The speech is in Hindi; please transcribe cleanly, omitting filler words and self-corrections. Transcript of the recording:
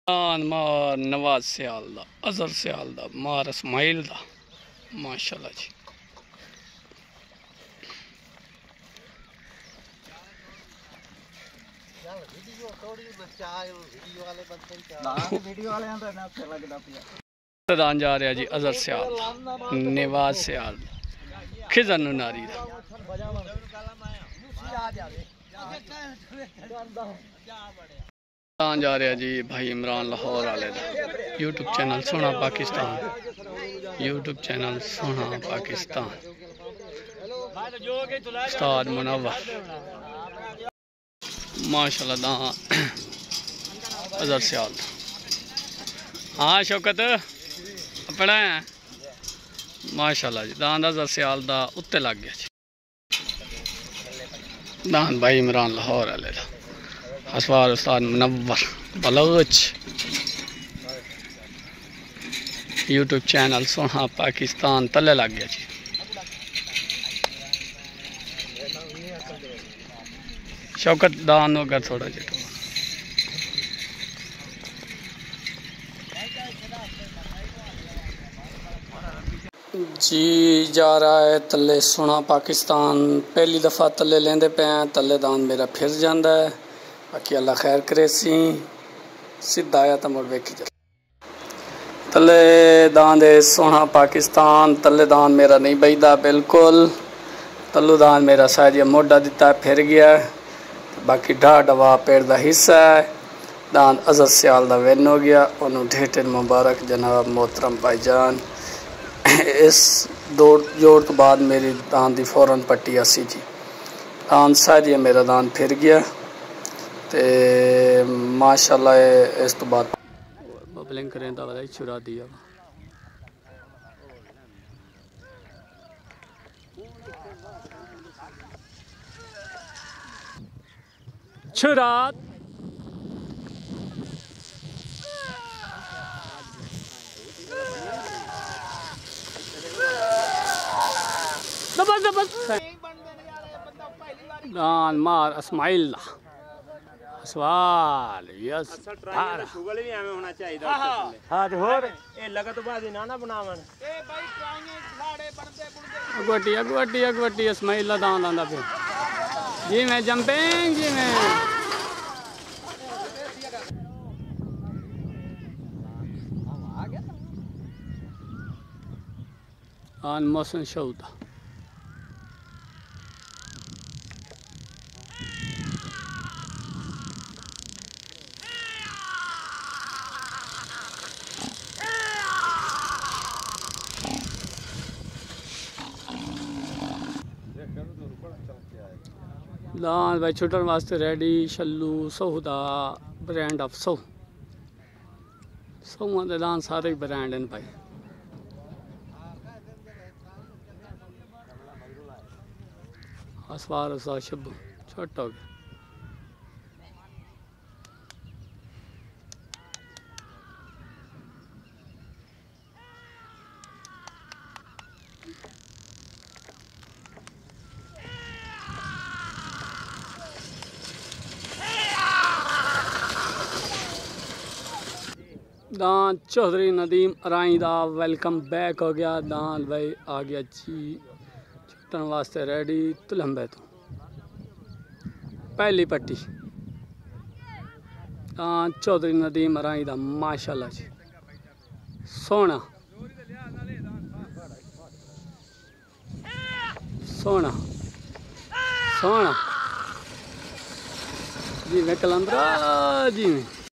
मार नवाज सियाल दा, अजहर सियाल दा, मार इस्माइल दा, माशाल्लाह जी। दान जा रहा जी अजहर सियाल, नवाज सियाल, खिजर नारी दा दान जा रहा जी भाई इमरान लाहौर वाले दा। यूट्यूब चैनल सोना पाकिस्तान, यूट्यूब चैनल सोना पाकिस्तान, उस्ताद मुनव्वर माशाल्लाह दा अजहर सियाल। हाँ शौकत अपना है माशाल्लाह जी। दान अजहर सियाल दा उत्ते लग गया जी। दान भाई इमरान लाहौर वाले दा, असवार उस्ताद मुनव्वर बलोच, यूट्यूब चैनल सोना पाकिस्तान तले लग गया जी। शौकत दान होगा थोड़ा जिटा जी जा रहा है तले सोना पाकिस्तान। पहली दफ़ा तले लेंदे पे हैं, तले दान मेरा फिर जाता है। बाकी अल्लाह खैर करे सी सीधा आया तो मुड़ वेखी चल तले दान दे सोना पाकिस्तान। तले दान मेरा नहीं बजदा बिल्कुल। तलू दान मेरा शायद ये मोढ़ा दिता है फिर गया। बाकी ढा डवा पेड़ का हिस्सा है। दान अजहर सियाल का विन हो गया। उन्होंने ढेर मुबारक जनाब मोहतरम भाईजान। इस दौड़ जोड़ तो बाद मेरी दान की फौरन पट्टी आसी जी। दान शायद ये मेरा दान फिर गया ते माशाल्लाह इस तो बाद बबलिंग करें तो वही छुरा दिया। छुरा दान मार इस्माइल दा सवाल यस शुगर भी एवं होना चाहिए। हाँ तो होर ए लगा तो बाद ना बनावन ए भाई ट्राइंगल खिलाड़े बनते अगवटी अगवटी अगवटी इस्माइल दा दान आंदा पे जी। मैं जंपिंग जी मैं आन मौसम शौदा दान भाई छुटन वास्ते रेडी। शल्लू सौदा ब्रांड ऑफ सौं दे दान सारे ही ब्रांड हैं भाई। असवार शब्बू छोटा हो गया। दान चौधरी नदीम अराई दा वेलकम बैक हो गया। दान भाई आ गया जी छुटन वास्ते रेडी। तुलंबे तो पहली पट्टी दान चौधरी नदीम अराई दा माशाल्लाह जी। सोना सोना सोना जी मैं कलंदरा जी में